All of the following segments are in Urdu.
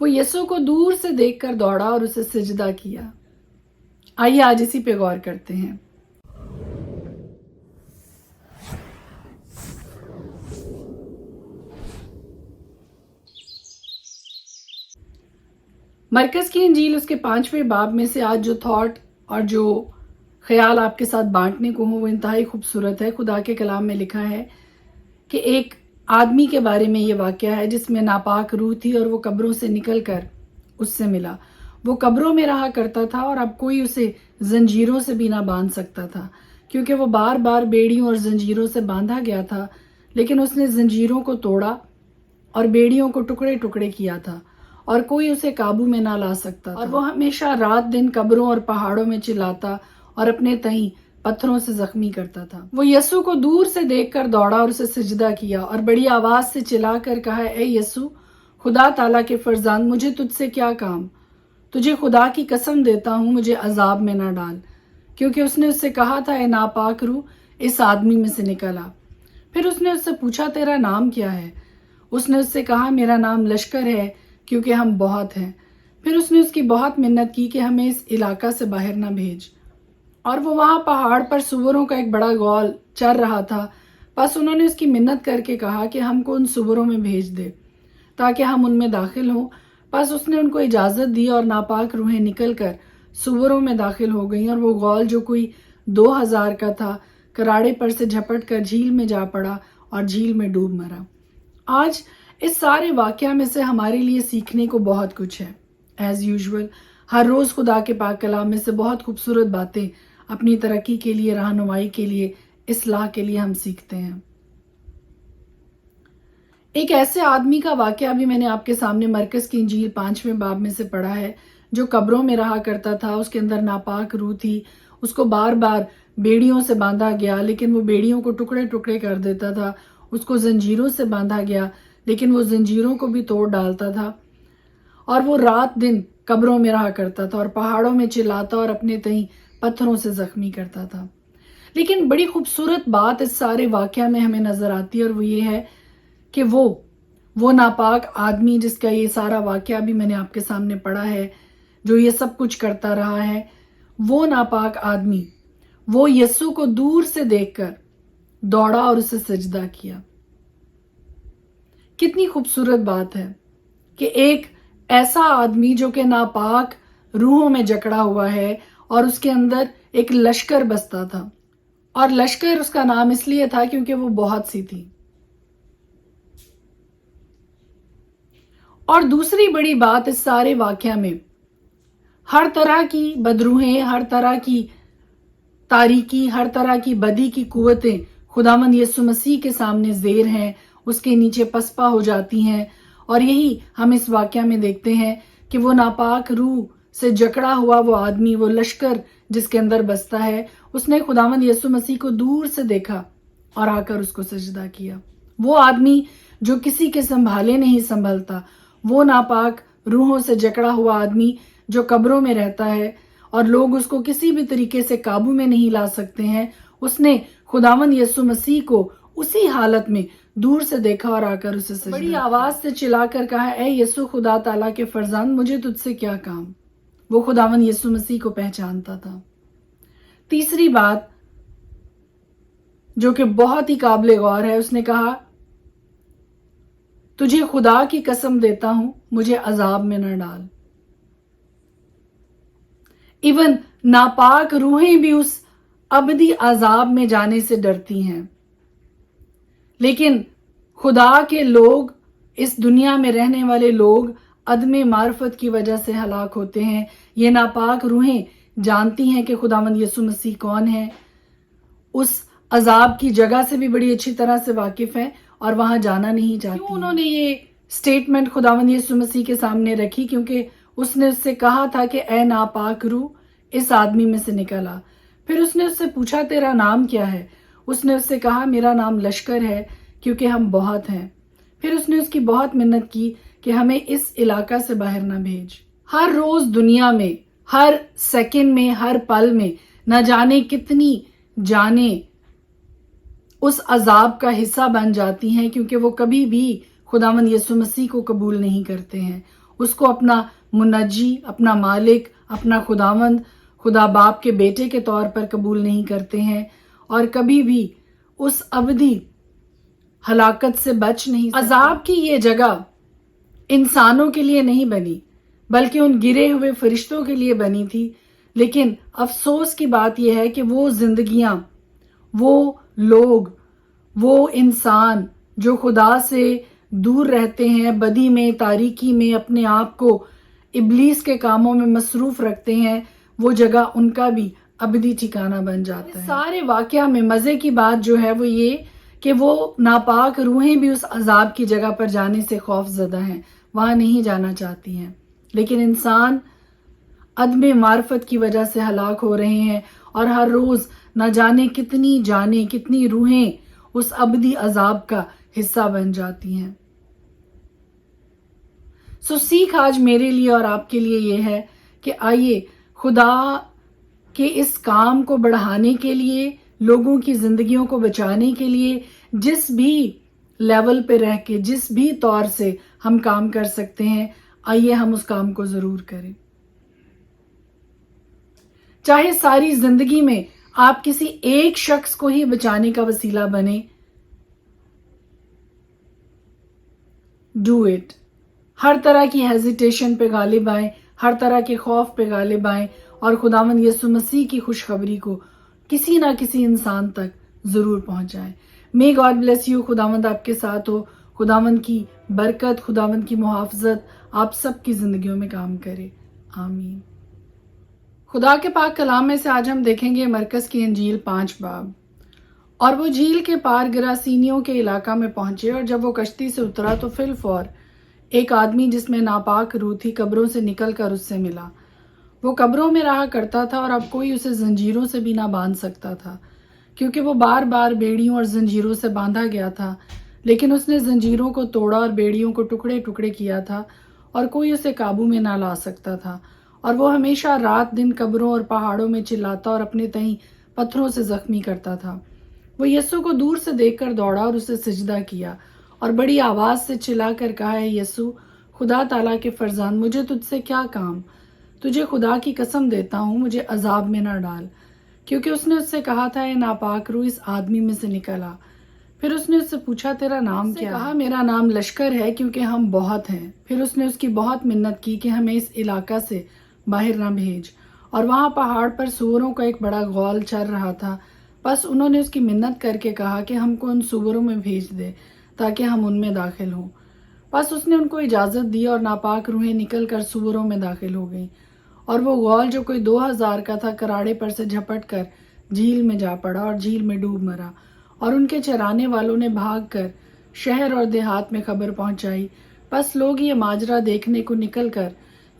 وہ یسوع کو دور سے دیکھ کر دوڑا اور اسے سجدہ کیا۔ آئیے آج اسی پہ غور کرتے ہیں۔ مرکز کی انجیل اس کے 5ویں باب میں سے آج جو تھاٹ اور جو خیال آپ کے ساتھ بانٹنے کو ہوں وہ انتہائی خوبصورت ہے۔ خدا کے کلام میں لکھا ہے کہ ایک آدمی کے بارے میں یہ واقعہ ہے جس میں ناپاک روح تھی اور وہ قبروں سے نکل کر اس سے ملا۔ وہ قبروں میں رہا کرتا تھا اور اب کوئی اسے زنجیروں سے بھی نہ باندھ سکتا تھا، کیونکہ وہ بار بار بیڑیوں اور زنجیروں سے باندھا گیا تھا، لیکن اس نے زنجیروں کو توڑا اور بیڑیوں کو ٹکڑے ٹکڑے کیا تھا اور کوئی اسے قابو میں نہ لا سکتا تھا۔ اور وہ ہمیشہ رات دن قبروں اور پہاڑوں میں چلاتا اور اپنے تئیں پتھروں سے زخمی کرتا تھا۔ وہ یسوع کو دور سے دیکھ کر دوڑا اور اسے سجدہ کیا اور بڑی آواز سے چلا کر کہا، اے یسوع، خدا تعالیٰ کے فرزند، مجھے تجھ سے کیا کام؟ تجھے خدا کی قسم دیتا ہوں، مجھے عذاب میں نہ ڈال، کیونکہ اس نے اس سے کہا تھا، اے ناپاک روح، اس آدمی میں سے نکل آ۔ پھر اس نے اس سے پوچھا، تیرا نام کیا ہے؟ اس نے اس سے کہا، میرا نام لشکر ہے، کیونکہ ہم بہت ہیں۔ پھر اس نے اس کی بہت منت کی کہ ہمیں اس علاقہ سے باہر نہ بھیج۔ اور وہ وہاں پہاڑ پر سوروں کا ایک بڑا گول چر رہا تھا، بس انہوں نے اس کی منت کر کے کہا کہ ہم کو ان سوروں میں بھیج دے تاکہ ہم ان میں داخل ہوں۔ بس اس نے ان کو اجازت دی اور ناپاک روحیں نکل کر سوروں میں داخل ہو گئیں، اور وہ گول جو کوئی 2000 کا تھا کراڑے پر سے جھپٹ کر جھیل میں جا پڑا اور جھیل میں ڈوب مرا۔ آج اس سارے واقعہ میں سے ہمارے لیے سیکھنے کو بہت کچھ ہے۔ ایز یوزول ہر روز خدا کے پاک کلام میں سے بہت خوبصورت باتیں اپنی ترقی کے لیے، رہنمائی کے لیے، اصلاح کے لیے ہم سیکھتے ہیں۔ ایک ایسے آدمی کا واقعہ بھی میں نے آپ کے سامنے مرکز کی انجیل 5ویں باب میں سے پڑھا ہے، جو قبروں میں رہا کرتا تھا۔ اس کے اندر ناپاک روح تھی، اس کو بار بار بیڑیوں سے باندھا گیا، لیکن وہ بیڑیوں کو ٹکڑے ٹکڑے کر دیتا تھا۔ اس کو زنجیروں سے باندھا گیا، لیکن وہ زنجیروں کو بھی توڑ ڈالتا تھا، اور وہ رات دن قبروں میں رہا کرتا تھا اور پہاڑوں میں چلاتا اور اپنے تئیں پتھروں سے زخمی کرتا تھا۔ لیکن بڑی خوبصورت بات اس سارے واقعہ میں ہمیں نظر آتی ہے، اور وہ یہ ہے کہ وہ ناپاک آدمی جس کا یہ سارا واقعہ بھی میں نے آپ کے سامنے پڑھا ہے، جو یہ سب کچھ کرتا رہا ہے، وہ ناپاک آدمی وہ یسوع کو دور سے دیکھ کر دوڑا اور اسے سجدہ کیا۔ کتنی خوبصورت بات ہے کہ ایک ایسا آدمی جو کہ ناپاک روحوں میں جکڑا ہوا ہے اور اس کے اندر ایک لشکر بستا تھا، اور لشکر اس کا نام اس لیے تھا کیونکہ وہ بہت سی تھی۔ اور دوسری بڑی بات اس سارے واقعہ میں، ہر طرح کی بدروحیں، ہر طرح کی تاریکی، ہر طرح کی بدی کی قوتیں خداوند یسوع مسیح کے سامنے زیر ہیں، اس کے نیچے پسپا ہو جاتی ہیں۔ اور یہی ہم اس واقعہ میں دیکھتے ہیں کہ وہ ناپاک روح سے جکڑا ہوا وہ آدمی، وہ لشکر جس کے اندر بستا ہے، اس نے خداوند یسوع مسیح کو دور سے دیکھا اور آ کر اس کو سجدہ کیا۔ وہ آدمی جو کسی کے سنبھالے نہیں سنبھلتا، وہ ناپاک روحوں سے جکڑا ہوا آدمی جو قبروں میں رہتا ہے اور لوگ اس کو کسی بھی طریقے سے قابو میں نہیں لا سکتے ہیں، اس نے خداوند یسوع مسیح کو اسی حالت میں دور سے دیکھا اور آ کر اسے سجدہ کیا۔ بڑی آواز سے چلا کر کہا، اے یسوع، خدا تعالیٰ کے فرزند، مجھے تجھ سے کیا کام؟ وہ خداوند یسوع مسیح کو پہچانتا تھا۔ تیسری بات جو کہ بہت ہی قابل غور ہے، اس نے کہا، تجھے خدا کی قسم دیتا ہوں، مجھے عذاب میں نہ ڈال۔ ایون ناپاک روحیں بھی اس ابدی عذاب میں جانے سے ڈرتی ہیں، لیکن خدا کے لوگ، اس دنیا میں رہنے والے لوگ عدم معرفت کی وجہ سے ہلاک ہوتے ہیں۔ یہ ناپاک روحیں جانتی ہیں کہ خداوند یسوع مسیح کون ہے، اس عذاب کی جگہ سے بھی بڑی اچھی طرح سے واقف ہیں اور وہاں جانا نہیں چاہتی۔ کیوں انہوں نے یہ سٹیٹمنٹ خداوند یسوع مسیح کے سامنے رکھی؟ کیونکہ اس نے اس سے کہا تھا کہ اے ناپاک روح، اس آدمی میں سے نکل آ۔ پھر اس نے اس سے پوچھا، تیرا نام کیا ہے؟ اس نے اس سے کہا، میرا نام لشکر ہے، کیونکہ ہم بہت ہیں۔ پھر اس نے اس کی بہت منت کی کہ ہمیں اس علاقہ سے باہر نہ بھیج۔ ہر روز دنیا میں، ہر سیکنڈ میں، ہر پل میں نہ جانے کتنی جانیں اس عذاب کا حصہ بن جاتی ہیں، کیونکہ وہ کبھی بھی خداوند یسوع مسیح کو قبول نہیں کرتے ہیں۔ اس کو اپنا منجی، اپنا مالک، اپنا خداوند، خدا باپ کے بیٹے کے طور پر قبول نہیں کرتے ہیں، اور کبھی بھی اس ابدی ہلاکت سے بچ نہیں سکتے۔ عذاب کی یہ جگہ انسانوں کے لیے نہیں بنی بلکہ ان گرے ہوئے فرشتوں کے لیے بنی تھی، لیکن افسوس کی بات یہ ہے کہ وہ زندگیاں، وہ لوگ، وہ انسان جو خدا سے دور رہتے ہیں، بدی میں، تاریکی میں اپنے آپ کو ابلیس کے کاموں میں مصروف رکھتے ہیں، وہ جگہ ان کا بھی ابدی ٹھکانہ بن جاتا ہے۔ سارے واقعہ میں مزے کی بات جو ہے وہ یہ کہ وہ ناپاک روحیں بھی اس عذاب کی جگہ پر جانے سے خوف زدہ ہیں، وہاں نہیں جانا چاہتی ہیں، لیکن انسان عدم معرفت کی وجہ سے ہلاک ہو رہے ہیں، اور ہر روز نہ جانے کتنی جانیں، کتنی روحیں اس ابدی عذاب کا حصہ بن جاتی ہیں۔ سیکھ آج میرے لیے اور آپ کے لیے یہ ہے کہ آئیے خدا کے اس کام کو بڑھانے کے لیے، لوگوں کی زندگیوں کو بچانے کے لیے، جس بھی لیول پہ رہ کے، جس بھی طور سے ہم کام کر سکتے ہیں، آئیے ہم اس کام کو ضرور کریں۔ چاہے ساری زندگی میں آپ کسی ایک شخص کو ہی بچانے کا وسیلہ بنے، ڈو اٹ۔ ہر طرح کی ہیزیٹیشن پہ غالب آئیں، ہر طرح کے خوف پہ غالب آئیں، اور خداوند یسوع مسیح کی خوشخبری کو کسی نہ کسی انسان تک ضرور پہنچائیں۔ May God bless you. خداوند آپ کے ساتھ ہو، خداوند کی برکت، خداوند کی محافظت آپ سب کی زندگیوں میں کام کرے، آمین۔ خدا کے پاک کلام میں سے آج ہم دیکھیں گے مرکز کی انجیل 5 باب۔ اور وہ جھیل کے پار گراسینیوں کے علاقہ میں پہنچے، اور جب وہ کشتی سے اترا تو فی الفور ایک آدمی جس میں ناپاک روح تھی قبروں سے نکل کر اس سے ملا۔ وہ قبروں میں رہا کرتا تھا، اور اب کوئی اسے زنجیروں سے بھی نہ باندھ سکتا تھا، کیونکہ وہ بار بار بیڑیوں اور زنجیروں سے باندھا گیا تھا، لیکن اس نے زنجیروں کو توڑا اور بیڑیوں کو ٹکڑے ٹکڑے کیا تھا، اور کوئی اسے قابو میں نہ لا سکتا تھا۔ اور وہ ہمیشہ رات دن قبروں اور پہاڑوں میں چلاتا اور اپنے تئیں پتھروں سے زخمی کرتا تھا۔ وہ یسوع کو دور سے دیکھ کر دوڑا اور اسے سجدہ کیا، اور بڑی آواز سے چلا کر کہا، اے یسوع، خدا تعالیٰ کے فرزند، مجھے تجھ سے کیا کام؟ تجھے خدا کی قسم دیتا ہوں، مجھے عذاب میں نہ ڈال، کیونکہ اس نے اس سے کہا تھا، اے ناپاک روح اس آدمی میں سے نکل آ۔ پھر اس نے اس سے پوچھا، تیرا نام کیا ہے؟ کہا، میرا نام لشکر ہے، کیونکہ ہم بہت ہیں۔ پھر اس نے اس کی بہت منت کی کہ ہمیں اس علاقہ سے باہر نہ بھیج۔ اور وہاں پہاڑ پر سوروں کا ایک بڑا غول چر رہا تھا، بس انہوں نے اس کی منت کر کے کہا کہ ہم کو ان سوروں میں بھیج دے تاکہ ہم ان میں داخل ہوں۔ بس اس نے ان کو اجازت دی، اور ناپاک روحیں نکل کر سوروں میں داخل ہو گئیں، اور وہ غول جو کوئی 2000 کا تھا کراڑے پر سے جھپٹ کر جھیل میں جا پڑا اور جھیل میں ڈوب مرا۔ اور ان کے چرانے والوں نے بھاگ کر شہر اور دیہات میں خبر پہنچائی۔ بس لوگ یہ ماجرا دیکھنے کو نکل کر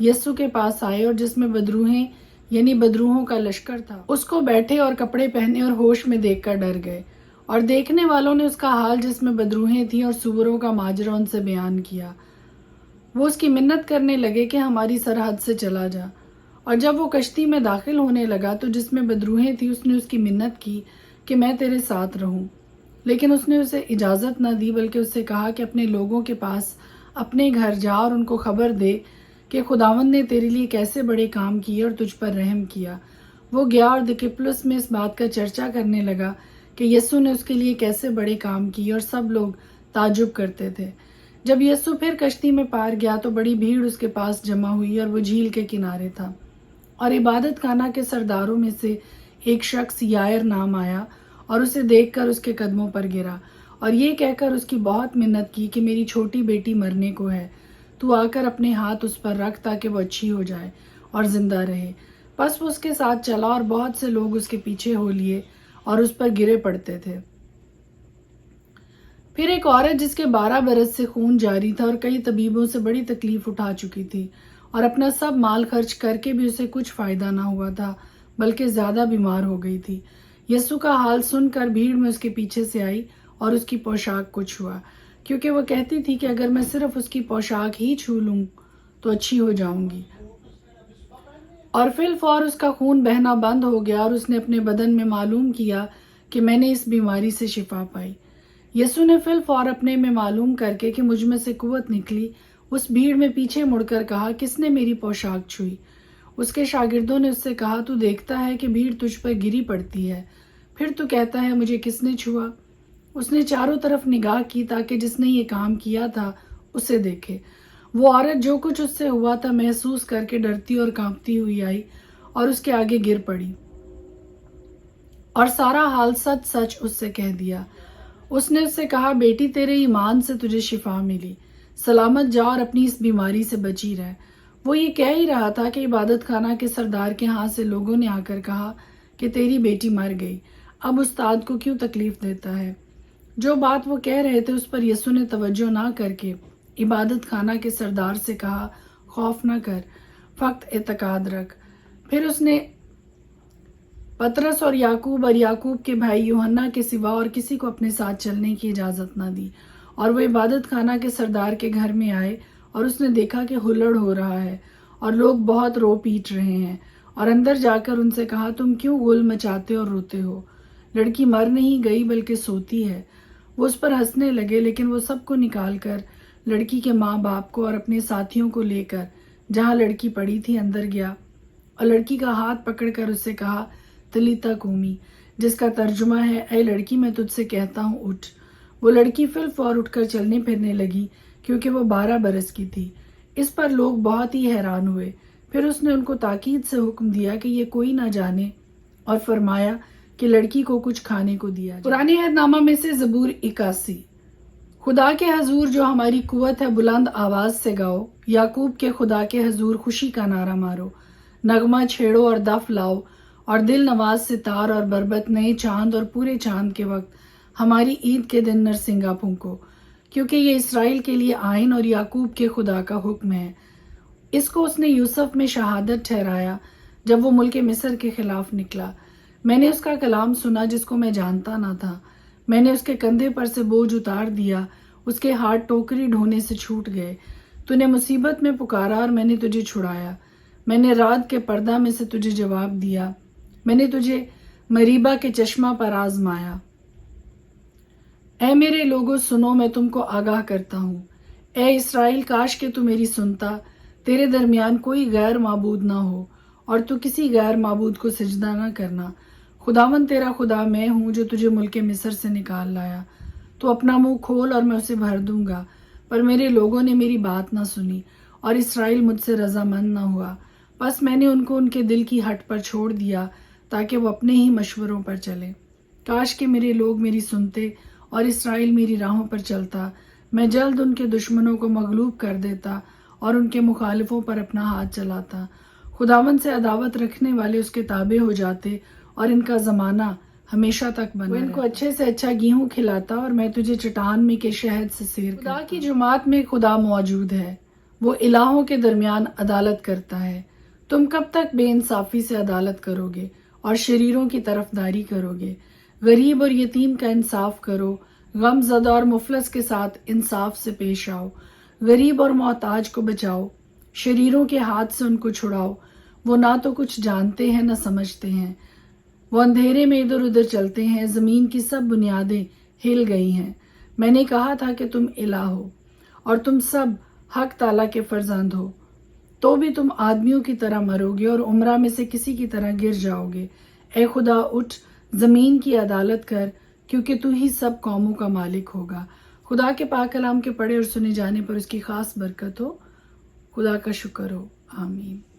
یسوع کے پاس آئے، اور جس میں بدروہیں یعنی بدروہوں کا لشکر تھا، اس کو بیٹھے اور کپڑے پہنے اور ہوش میں دیکھ کر ڈر گئے۔ اور دیکھنے والوں نے اس کا حال جس میں بدروہیں تھیں اور سوروں کا ماجرا ان سے بیان کیا۔ وہ اس کی منت کرنے لگے کہ ہماری سرحد سے چلا جا۔ اور جب وہ کشتی میں داخل ہونے لگا تو جس میں بدروہیں تھی اس نے اس کی منت کی کہ میں تیرے ساتھ رہوں، لیکن اس نے اسے اجازت نہ دی، بلکہ اس سے کہا کہ اپنے لوگوں کے پاس اپنے گھر جا اور ان کو خبر دے کہ خداوند نے تیرے لیے کیسے بڑے کام کیے اور تجھ پر رحم کیا۔ وہ گیا اور دکپلس میں اس بات کا چرچا کرنے لگا کہ یسوع نے اس کے لیے کیسے بڑے کام کیے، اور سب لوگ تعجب کرتے تھے۔ جب یسوع پھر کشتی میں پار گیا تو بڑی بھیڑ اس کے پاس جمع ہوئی، اور وہ جھیل کے کنارے تھا۔ اور عبادت خانہ کے سرداروں میں سے ایک شخص یائر نام آیا، اور اسے دیکھ کر اس کے قدموں پر گرا، اور یہ کہہ کر اس کی بہت منت کی کہ میری چھوٹی بیٹی مرنے کو ہے، تو آ کر اپنے ہاتھ اس پر رکھ تاکہ وہ اچھی ہو جائے اور زندہ رہے۔ بس وہ اس کے ساتھ چلا، اور بہت سے لوگ اس کے پیچھے ہو لیے اور اس پر گرے پڑتے تھے۔ پھر ایک عورت جس کے 12 برس سے خون جاری تھا اور کئی طبیبوں سے بڑی تکلیف اٹھا چکی تھی، اور اپنا سب مال خرچ کر کے بھی اسے کچھ فائدہ نہ ہوا تھا بلکہ زیادہ بیمار ہو گئی تھی، یسوع کا حال سن کر بھیڑ میں اس کے پیچھے سے آئی اور اس کی پوشاک کو چھوا، کیونکہ وہ کہتی تھی کہ اگر میں صرف اس کی پوشاک ہی چھو لوں تو اچھی ہو جاؤں گی۔ اور فی الفور اس کا خون بہنا بند ہو گیا، اور اس نے اپنے بدن میں معلوم کیا کہ میں نے اس بیماری سے شفا پائی۔ یسوع نے فی الفور اپنے میں معلوم کر کے کہ مجھ میں سے قوت نکلی، اس بھیڑ میں پیچھے مڑ کر کہا، کس نے میری پوشاک چھوئی؟ اس کے شاگردوں نے اس سے کہا، تو دیکھتا ہے کہ بھیڑ تجھ پر گری پڑتی ہے، پھر تو کہتا ہے مجھے کس نے چھوا؟ اس نے چاروں طرف نگاہ کی تاکہ جس نے یہ کام کیا تھا اسے دیکھے۔ وہ عورت جو کچھ اس سے ہوا تھا محسوس کر کے ڈرتی اور کانپتی ہوئی آئی اور اس کے آگے گر پڑی اور سارا حال سچ سچ اس سے کہہ دیا۔ اس نے اس سے کہا، بیٹی تیرے ایمان سے تجھے شفا ملی، سلامت جا اور اپنی اس بیماری سے بچی رہ۔ وہ یہ کہہ ہی رہا تھا کہ عبادت خانہ کے سردار کے ہاں سے لوگوں نے آ کر کہا کہ تیری بیٹی مر گئی، اب استاد کو کیوں تکلیف دیتا ہے؟ جو بات وہ کہہ رہے تھے اس پر یسوع نے توجہ نہ کر کے عبادت خانہ کے سردار سے کہا، خوف نہ کر، فقط اعتقاد رکھ۔ پھر اس نے پطرس اور یعقوب کے بھائی یوحنا کے سوا اور کسی کو اپنے ساتھ چلنے کی اجازت نہ دی، اور وہ عبادت خانہ کے سردار کے گھر میں آئے اور اس نے دیکھا کہ ہلڑ ہو رہا ہے اور لوگ بہت رو پیٹ رہے ہیں، اور اندر جا کر ان سے کہا، تم کیوں غل مچاتے اور روتے ہو؟ لڑکی مر نہیں گئی بلکہ سوتی ہے۔ وہ اس پر ہنسنے لگے، لیکن وہ سب کو نکال کر لڑکی کے ماں باپ کو اور اپنے ساتھیوں کو لے کر جہاں لڑکی پڑی تھی اندر گیا اور لڑکی کا ہاتھ پکڑ کر اس سے کہا، تلیتا کومی، جس کا ترجمہ ہے، اے لڑکی میں تجھ سے کہتا ہوں اٹھ۔ وہ لڑکی فی الفور اٹھ کر چلنے پھرنے لگی کیونکہ وہ 12 برس کی تھی۔ اس پر لوگ بہت ہی حیران ہوئے۔ پھر اس نے ان کو تاکید سے حکم دیا کہ یہ کوئی نہ جانے اور فرمایا کہ لڑکی کو کچھ کھانے کو دیا جائے۔ پرانے عہد نامہ میں سے زبور 81۔ خدا کے حضور جو ہماری قوت ہے بلند آواز سے گاؤ، یعقوب کے خدا کے حضور خوشی کا نعرہ مارو، نغمہ چھیڑو اور دف لاؤ اور دل نواز ستار اور بربت نئے چاند اور پورے چاند کے وقت ہماری عید کے دن نرسنگا پھونکو، کیونکہ یہ اسرائیل کے لیے آئین اور یعقوب کے خدا کا حکم ہے۔ اس کو اس نے یوسف میں شہادت ٹھہرایا جب وہ ملک مصر کے خلاف نکلا۔ میں نے اس کا کلام سنا جس کو میں جانتا نہ تھا۔ میں نے اس کے کندھے پر سے بوجھ اتار دیا، اس کے ہاتھ ٹوکری ڈھونے سے چھوٹ گئے۔ تو نے مصیبت میں پکارا اور میں نے تجھے چھڑایا، میں نے رات کے پردہ میں سے تجھے جواب دیا، میں نے تجھے مریبا کے چشمہ پر آزمایا۔ اے میرے لوگوں سنو، میں تم کو آگاہ کرتا ہوں۔ اے اسرائیل کاش کہ تو میری سنتا، تیرے درمیان کوئی غیر معبود نہ ہو اور تو کسی غیر معبود کو سجدہ نہ کرنا۔ خداوند تیرا خدا میں ہوں جو تجھے ملک مصر سے نکال لایا۔ تو اپنا منہ کھول اور میں اسے بھر دوں گا۔ پر میرے لوگوں نے میری بات نہ سنی اور اسرائیل مجھ سے رضامند نہ ہوا، بس میں نے ان کو ان کے دل کی ہٹ پر چھوڑ دیا تاکہ وہ اپنے ہی مشوروں پر چلے۔ کاش کہ میرے لوگ میری سنتے اور اسرائیل میری راہوں پر چلتا، میں جلد ان کے دشمنوں کو مغلوب کر دیتا اور ان کے مخالفوں پر اپنا ہاتھ چلاتا۔ خداوند سے عداوت رکھنے والے اس کے تابع ہو جاتے اور ان کا زمانہ ہمیشہ تک بنا رہتا۔ وہ ان کو اچھے سے اچھا گیہوں کھلاتا اور میں تجھے چٹان میں کے شہد سے سیر کرتا۔ خدا کی جماعت میں خدا موجود ہے، وہ الہوں کے درمیان عدالت کرتا ہے۔ تم کب تک بے انصافی سے عدالت کرو گے اور شریروں کی طرفداری کرو گے؟ غریب اور یتیم کا انصاف کرو، غم زدہ اور مفلس کے ساتھ انصاف سے پیش آؤ۔ غریب اور محتاج کو بچاؤ، شریروں کے ہاتھ سے ان کو چھڑاؤ۔ وہ نہ تو کچھ جانتے ہیں نہ سمجھتے ہیں، وہ اندھیرے میں ادھر ادھر چلتے ہیں، زمین کی سب بنیادیں ہل گئی ہیں۔ میں نے کہا تھا کہ تم الہ ہو اور تم سب حق تعالیٰ کے فرزند ہو، تو بھی تم آدمیوں کی طرح مرو گے اور عمرہ میں سے کسی کی طرح گر جاؤ گے۔ اے خدا اٹھ، زمین کی عدالت کر، کیونکہ تو ہی سب قوموں کا مالک ہوگا۔ خدا کے پاک کلام کے پڑھے اور سنے جانے پر اس کی خاص برکت ہو۔ خدا کا شکر ہو، آمین۔